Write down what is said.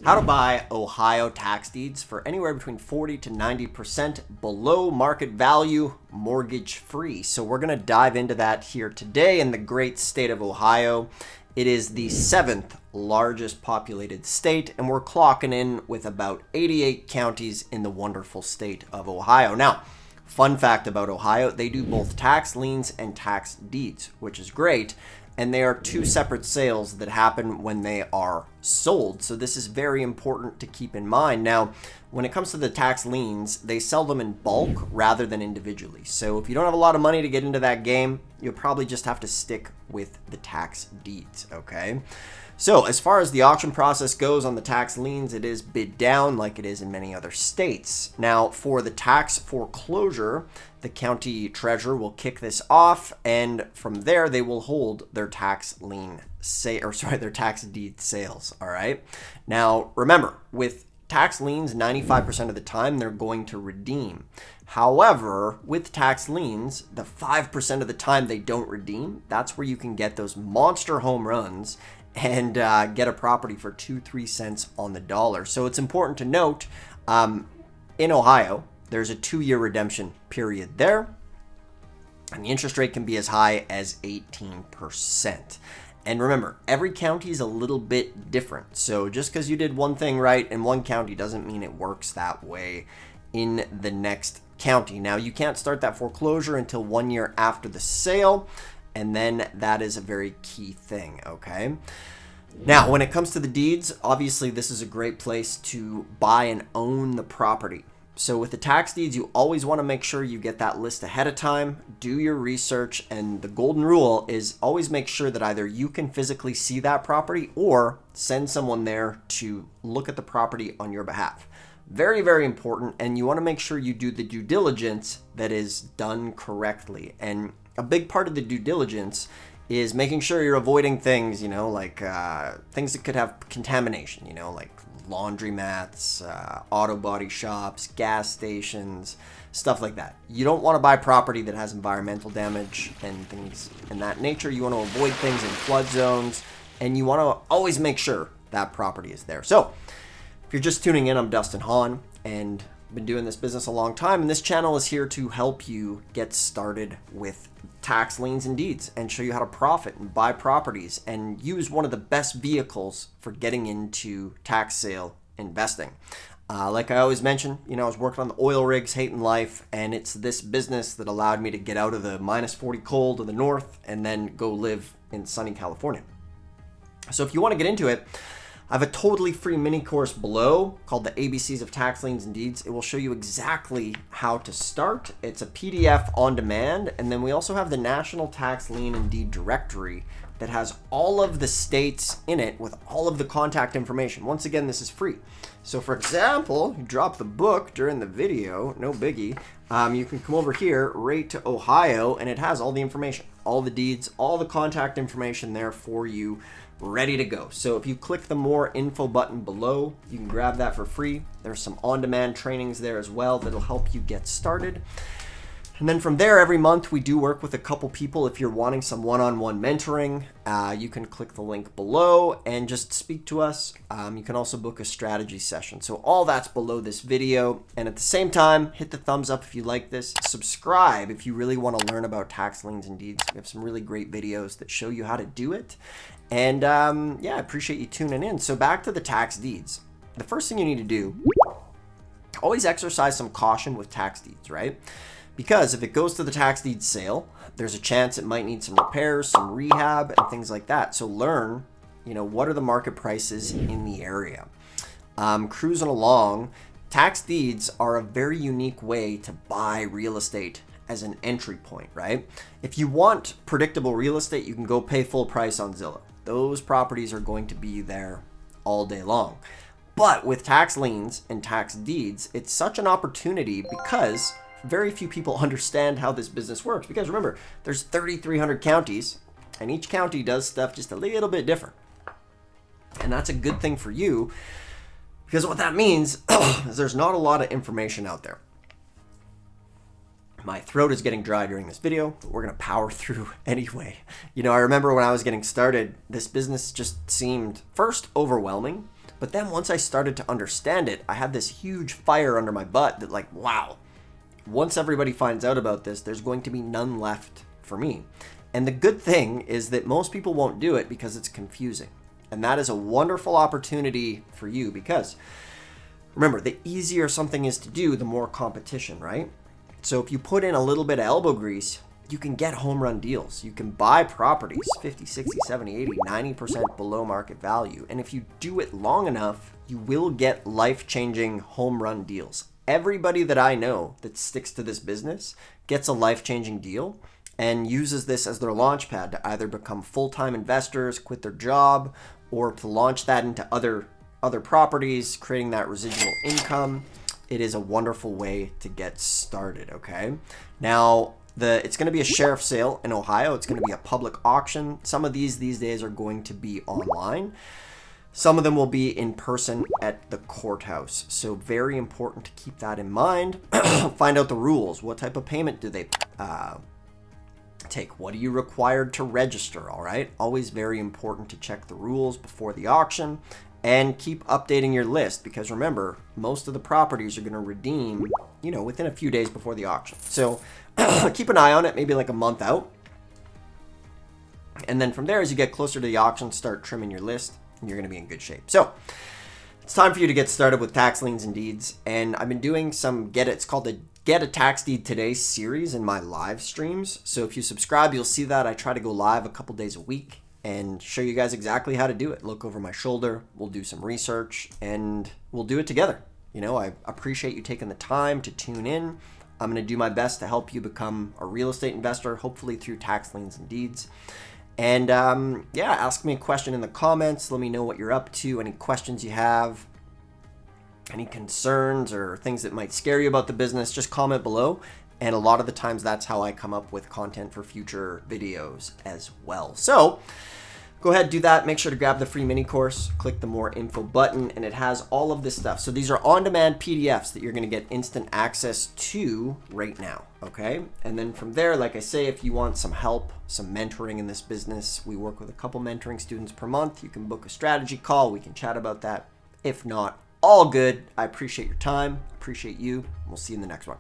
How to buy Ohio tax deeds for anywhere between 40 to 90% below market value, mortgage free. So we're going to dive into that here today in the great state of Ohio. It is the 7th largest populated state, and we're clocking in with about 88 counties in the wonderful state of Ohio. Now, fun fact about Ohio, they do both tax liens and tax deeds, which is great. And they are two separate sales that happen when they are sold. So this is very important to keep in mind. Now, when it comes to the tax liens, they sell them in bulk rather than individually. So if you don't have a lot of money to get into that game, you'll probably just have to stick with the tax deeds, okay? So as far as the auction process goes on the tax liens, it is bid down like it is in many other states. Now, for the tax foreclosure, the county treasurer will kick this off, and from there they will hold their tax deed sales. All right. Now, remember, with tax liens, 95% of the time they're going to redeem. However, with tax liens, the 5% of the time they don't redeem, that's where you can get those monster home runs and get a property for 2-3 cents on the dollar. So it's important to note, in Ohio, there's a 2-year redemption period there, and the interest rate can be as high as 18%. And remember, every county is a little bit different. So just because you did one thing right in one county doesn't mean it works that way in the next county. Now, you can't start that foreclosure until 1 year after the sale, and then that is a very key thing, okay? Now, when it comes to the deeds, obviously this is a great place to buy and own the property. So with the tax deeds, you always want to make sure you get that list ahead of time, do your research, and the golden rule is always make sure that either you can physically see that property or send someone there to look at the property on your behalf. Very, very important, and you want to make sure you do the due diligence that is done correctly. And a big part of the due diligence is making sure you're avoiding things, like things that could have contamination, like laundromats, auto body shops, gas stations, stuff like that. You don't want to buy property that has environmental damage and things in that nature. You want to avoid things in flood zones, and you want to always make sure that property is there. So if you're just tuning in, I'm Dustin Hahn, and I've been doing this business a long time, and this channel is here to help you get started with tax liens and deeds and show you how to profit and buy properties and use one of the best vehicles for getting into tax sale investing. Like I always mention, I was working on the oil rigs, hating life, and it's this business that allowed me to get out of the -40 cold of the north and then go live in sunny California. So if you want to get into it, I have a totally free mini course below called the ABCs of Tax Liens and Deeds. It will show you exactly how to start. It's a PDF on demand. And then we also have the National Tax Lien and Deed Directory that has all of the states in it with all of the contact information. Once again, this is free. So for example, you drop the book during the video, no biggie. You can come over here right to Ohio, and it has all the information, all the deeds, all the contact information there for you, ready to go. So if you click the more info button below, you can grab that for free. There's some on-demand trainings there as well that'll help you get started. And then from there, every month we do work with a couple people. If you're wanting some one-on-one mentoring, you can click the link below and just speak to us. You can also book a strategy session. So all that's below this video. And at the same time, hit the thumbs up if you like this. Subscribe if you really want to learn about tax liens and deeds. We have some really great videos that show you how to do it. And I appreciate you tuning in. So back to the tax deeds. The first thing you need to do, always exercise some caution with tax deeds, right? Because if it goes to the tax deed sale, there's a chance it might need some repairs, some rehab, and things like that. So learn, what are the market prices in the area? Cruising along, tax deeds are a very unique way to buy real estate as an entry point, right? If you want predictable real estate, you can go pay full price on Zillow. Those properties are going to be there all day long. But with tax liens and tax deeds, it's such an opportunity because very few people understand how this business works. Because remember, there's 3,300 counties, and each county does stuff just a little bit different. And that's a good thing for you, because what that means is there's not a lot of information out there. My throat is getting dry during this video, but we're going to power through anyway. I remember when I was getting started, this business just seemed first overwhelming, But then once I started to understand it, I had this huge fire under my butt that like, wow, once everybody finds out about this, there's going to be none left for me. And the good thing is that most people won't do it because it's confusing. And that is a wonderful opportunity for you because remember, the easier something is to do, the more competition, right? So if you put in a little bit of elbow grease, you can get home run deals. You can buy properties 50, 60, 70, 80, 90% below market value. And if you do it long enough, you will get life-changing home run deals. Everybody that I know that sticks to this business gets a life-changing deal and uses this as their launch pad to either become full-time investors, quit their job, or to launch that into other properties, creating that residual income. It is a wonderful way to get started, okay? Now, it's going to be a sheriff sale in Ohio. It's going to be a public auction. Some of these days are going to be online. Some of them will be in person at the courthouse. So very important to keep that in mind. Find out the rules. What type of payment do they take? What are you required to register, all right? Always very important to check the rules before the auction and keep updating your list because remember, most of the properties are going to redeem, within a few days before the auction. So keep an eye on it, maybe like a month out. And then from there, as you get closer to the auction, start trimming your list and you're going to be in good shape. So it's time for you to get started with Tax Liens and Deeds. And I've been doing it's called the Get a Tax Deed Today series in my live streams. So if you subscribe, you'll see that I try to go live a couple days a week and show you guys exactly how to do it. Look over my shoulder, we'll do some research, and we'll do it together. I appreciate you taking the time to tune in. I'm going to do my best to help you become a real estate investor, hopefully through Tax Liens and Deeds. And ask me a question in the comments. Let me know what you're up to, any questions you have, any concerns or things that might scare you about the business, just comment below. And a lot of the times that's how I come up with content for future videos as well. So go ahead, do that. Make sure to grab the free mini course, click the more info button, and it has all of this stuff. So these are on-demand PDFs that you're going to get instant access to right now, okay? And then from there, like I say, if you want some help, some mentoring in this business, we work with a couple mentoring students per month. You can book a strategy call. We can chat about that. If not, all good. I appreciate your time. Appreciate you. We'll see you in the next one.